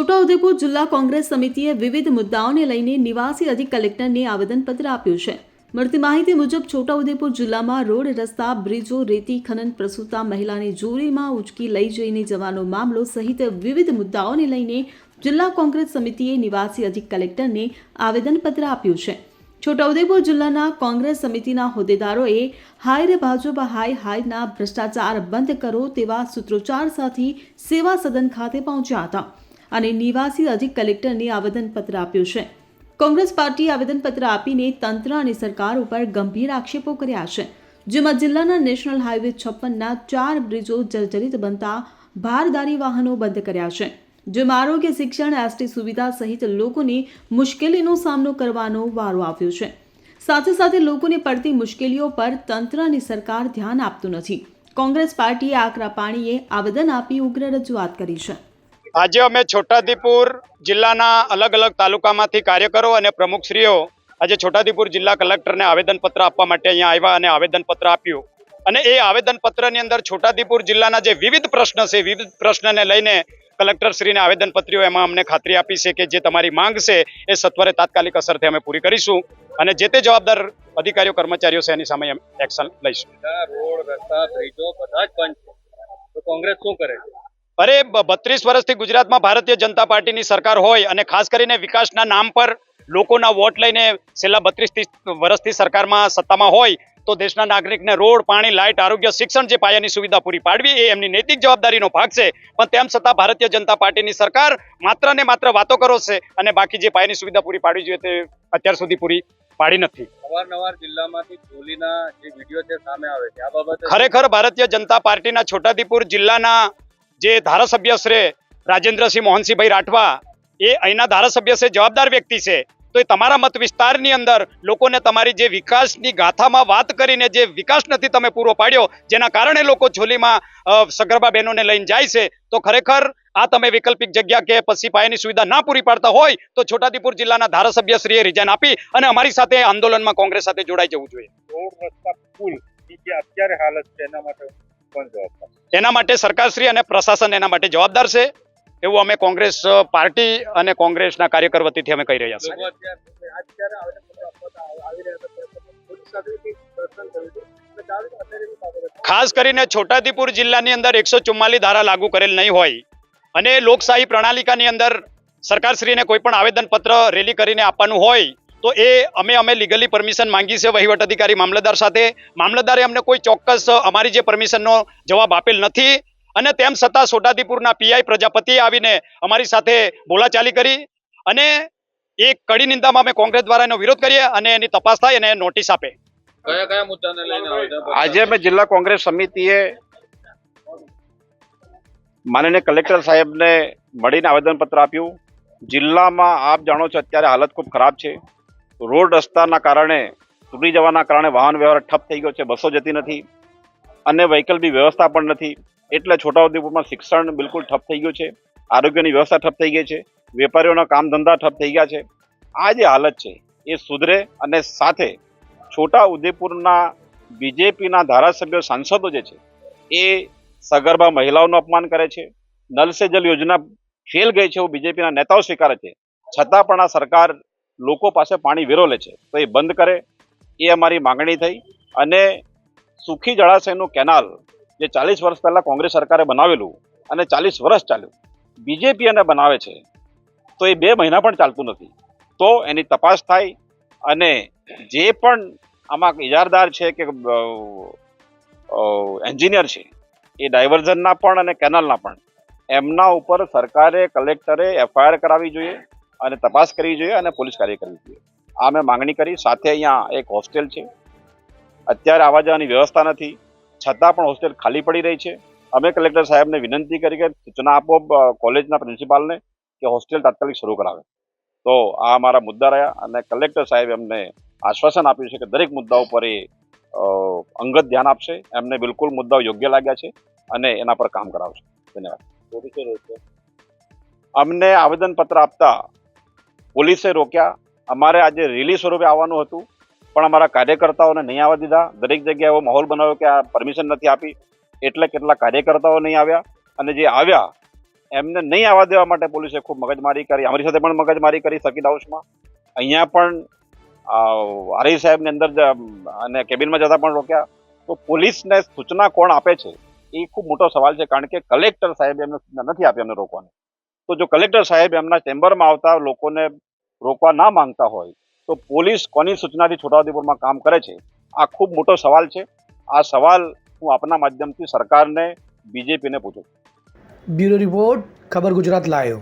છોટાઉદેપુર જિલ્લા કોંગ્રેસ સમિતિએ વિવિધ મુદ્દાઓને લઈને નિવાસી અધિક કલેક્ટરને આવેદનપત્ર આપ્યું છે। મળતી માહિતી મુજબ છોટાઉદેપુર જિલ્લામાં રોડ, રસ્તા, બ્રિજો, રેતી ખનન, પ્રસૂતા મહિલાને ચોરીમાં ઉંચકી લઈ જઈને જવાનો મામલો સહિત વિવિધ મુદ્દાઓને લઈને જિલ્લા કોંગ્રેસ સમિતિએ નિવાસી અધિક કલેક્ટરને આવેદનપત્ર આપ્યું છે। છોટાઉદેપુર જિલ્લાના કોંગ્રેસ સમિતિના હોદ્દેદારોએ હાય રે ભાજપ હાય હાયના ભ્રષ્ટાચાર બંધ કરો તેવા સૂત્રોચ્ચાર સાથે સેવા સદન ખાતે પહોંચ્યા હતા અને નિવાસી અધિક કલેક્ટરને આવેદનપત્ર આપ્યું છે। કોંગ્રેસ પાર્ટીએ આવેદનપત્ર આપીને તંત્ર અને સરકાર ઉપર ગંભીર આક્ષેપો કર્યા છે, જેમાં જિલ્લાના નેશનલ હાઈવે 56ના 4 બ્રિજો જર્જરિત બનતા ભારદારી વાહનો બંધ કર્યા છે, જેમાં આરોગ્ય, શિક્ષણ, એસટી સુવિધા સહિત લોકોને મુશ્કેલીનો સામનો કરવાનો વારો આવ્યો છે। સાથે સાથે લોકોને પડતી મુશ્કેલીઓ પર તંત્ર અને સરકાર ધ્યાન આપતું નથી। કોંગ્રેસ પાર્ટીએ આકરા પાણીએ આવેદન આપી ઉગ્ર રજૂઆત કરી છે। આજે અમે છોટાઉદેપુર જિલ્લાના અલગ અલગ તાલુકામાંથી કાર્યકરો અને પ્રમુખશ્રીઓ આજે છોટાઉદેપુર જિલ્લા કલેક્ટરને આવેદનપત્ર આપવા માટે અહીંયા આવ્યા અને આવેદનપત્ર આપ્યું અને એ આવેદનપત્રની અંદર છોટાઉદેપુર જિલ્લાના જે વિવિધ પ્રશ્ન છે, વિવિધ પ્રશ્નને લઈને કલેક્ટરશ્રીને આવેદનપત્રીઓ એમાં અમને ખાતરી આપી છે કે જે તમારી માંગ છે એ સત્વરે તાત્કાલિક અસરથી અમે પૂરી કરીશું અને જે તે જવાબદાર અધિકારીઓ કર્મચારીઓ છે એની સામે એક્શન લઈશું। રોડ, રસ્તા, બ્રિજો બધા જ બંધ છે તો કોંગ્રેસ શું કરે છે? અરે 32 વર્ષથી ગુજરાતમાં ભારતીય જનતા પાર્ટીની સરકાર હોય અને ખાસ કરીને વિકાસના નામ પર લોકોના વોટ લઈને છેલ્લા 32 વર્ષથી સરકારમાં સત્તામાં હોય તો દેશના નાગરિકને રોડ, પાણી, લાઇટ, આરોગ્ય, શિક્ષણ જે પાયાની સુવિધા પૂરી પાડવી એ એમની નૈતિક જવાબદારીનો ભાગ છે। પણ તેમ છતાં ભારતીય જનતા પાર્ટીની સરકાર માત્ર ને માત્ર વાતો કરો છે અને બાકી જે પાયાની સુવિધા પૂરી પાડવી જોઈએ તે અત્યાર સુધી પૂરી પાડી નથી। અવારનવાર જિલ્લામાંથી ચોરીના જે વિડીયો છે સામે આવે છે, આ બાબતે ખરેખર ભારતીય જનતા પાર્ટીના છોટાઉદેપુર જિલ્લાના જે ધારાસભ્ય શ્રી રાજેન્દ્રસિંહ મોહનસિંહભાઈ રાઠવા એ અહીંના ધારાસભ્ય છે, જવાબદાર વ્યક્તિ છે, તો એ તમારા મત વિસ્તારની અંદર લોકોને તમારી જે વિકાસની ગાથામાં વાત કરીને જે વિકાસ નથી તમે પૂરો પાડ્યો જેના કારણે લોકો ચોલીમાં સગર્ભા બહેનોને લઈને જાય છે, તો ખરેખર આ તમે વૈકલ્પિક જગ્યા કે પછી પાયાની સુવિધા ના પૂરી પાડતા હોય તો છોટાઉદેપુર જિલ્લાના ધારાસભ્યશ્રીએ રિઝાઇન આપી અને અમારી સાથે આંદોલનમાં કોંગ્રેસ સાથે જોડાઈ જવું જોઈએ। રોડ, રસ્તા, પુલ જે અત્યારે હાલત છે એના માટે કોણ જવાબદાર? એના માટે સરકારશ્રી અને પ્રશાસન એના માટે જવાબદાર છે એવું અમે કોંગ્રેસ પાર્ટી અને કોંગ્રેસના કાર્યકર વતીથી અમે કહી રહ્યા છીએ। ખાસ કરીને છોટાઉદેપુર જિલ્લાની અંદર 144 ધારા લાગુ કરેલ નહીં હોય અને લોકશાહી પ્રણાલિકાની અંદર સરકારશ્રીને કોઈ પણ આવેદનપત્ર રેલી કરીને આપવાનું હોય તો એ અમે લીગલી પરમિશન માંગી છે વહીવટ અધિકારી મામલતદાર સાથે। મામલતદારે અમને કોઈ ચોક્કસ અમારી જે પરમિશનનો જવાબ આપેલ નથી અને તેમ છતાં છોટાઉદેપુરના પીઆઈ પ્રજાપતિએ આવીને અમારી સાથે બોલાચાલી કરી અને એક કડી નિંદામાં અમે કોંગ્રેસ દ્વારા એનો વિરોધ કરીએ અને એની તપાસ થાય અને નોટિસ આપે। કયા કયા મુદ્દાને લઈને આજે અમે જિલ્લા કોંગ્રેસ સમિતિએ માનનીય કલેક્ટર સાહેબને મળીને આવેદનપત્ર આપ્યું। જિલ્લામાં આપ જાણો છો અત્યારે હાલત ખૂબ ખરાબ છે। રોડ રસ્તાના કારણે તૂટી જવાના કારણે વાહન વ્યવહાર ઠપ થઈ ગયો છે, બસો જતી નથી અને વૈકલ્પિક વ્યવસ્થા પણ નથી, એટલે છોટાઉદેપુરમાં શિક્ષણ બિલકુલ ઠપ થઈ ગયું છે, આરોગ્યની વ્યવસ્થા ઠપ થઈ ગઈ છે, વેપારીઓના કામ ધંધા ઠપ થઈ ગયા છે। આ જે હાલત છે એ સુધરે અને સાથે છોટાઉદેપુરના બીજેપીના ધારાસભ્યો, સાંસદો જે છે એ સગર્ભા મહિલાઓનું અપમાન કરે છે, નલ સે જલ યોજના ફેલ ગઈ છે એવું બીજેપીના નેતાઓ સ્વીકારે છે, છતાં પણ આ સરકાર લોકો પાસે પાણી વેરો લે છે, તો એ બંધ કરે એ અમારી માંગણી થઈ। અને સુખી જળાશયનું કેનાલ જે 40 વર્ષ પહેલા કોંગ્રેસ સરકારે બનાવેલું અને 40 વર્ષ ચાલ્યું, બીજેપી એને બનાવે છે તો એ 2 મહિના પણ ચાલતું નથી, તો એની તપાસ થાય અને જે પણ આમાં ઇજારદાર છે કે એન્જિનિયર છે એ ડાયવર્ઝનના પણ અને કેનાલના પણ એમના ઉપર સરકારે, કલેક્ટરે એફઆઈઆર કરાવવી જોઈએ અને તપાસ કરવી જોઈએ અને પોલીસ કાર્ય કરવી જોઈએ। આ મેં માંગણી કરી। સાથે અહીંયા એક હોસ્ટેલ છે, અત્યારે આવવા જવાની વ્યવસ્થા નથી, છતાં પણ હોસ્ટેલ ખાલી પડી રહી છે। અમે કલેક્ટર સાહેબને વિનંતી કરી કે સૂચના આપો કોલેજના પ્રિન્સિપાલને કે હોસ્ટેલ તાત્કાલિક શરૂ કરાવે। તો આ અમારા મુદ્દા રહ્યા અને કલેક્ટર સાહેબ એમને આશ્વાસન આપ્યું છે કે દરેક મુદ્દાઓ પર એ અંગત ધ્યાન આપશે, એમને બિલકુલ મુદ્દાઓ યોગ્ય લાગ્યા છે અને એના પર કામ કરાવશે। ધન્યવાદ। અમને આવેદનપત્ર આપતા પોલીસે રોક્યા। અમારે આજે રેલી સ્વરૂપે આવવાનું હતું પણ અમારા કાર્યકર્તાઓને નહીં આવવા દીધા। દરેક જગ્યાએ એવો માહોલ બનાવ્યો કે આ પરમિશન નથી આપી એટલે કેટલાક કાર્યકર્તાઓ નહીં આવ્યા અને જે આવ્યા એમને નહીં આવવા દેવા માટે પોલીસે ખૂબ મગજમારી કરી, અમારી સાથે પણ મગજમારી કરી સર્કિટ હાઉસમાં. અહીંયા પણ આરઈ સાહેબને અંદર અને કેબિનમાં જતા પણ રોક્યા. તો પોલીસને સૂચના કોણ આપે છે એ ખૂબ મોટો સવાલ છે, કારણ કે કલેક્ટર સાહેબે એમને સૂચના નથી આપી એમને રોકવાની. તો જો કલેક્ટર સાહેબ એમના ચેમ્બરમાં આવતા લોકોને રોકવા ના માંગતા હોય તો પોલીસ કોની સૂચનાથી છોટાઉદેપુરમાં કામ કરે છે, આ ખૂબ મોટો સવાલ છે. આ સવાલ હું આપના માધ્યમથી સરકારને, બીજેપીને પૂછું છું. બ્યુરો રિપોર્ટ, ખબર ગુજરાત લાયો.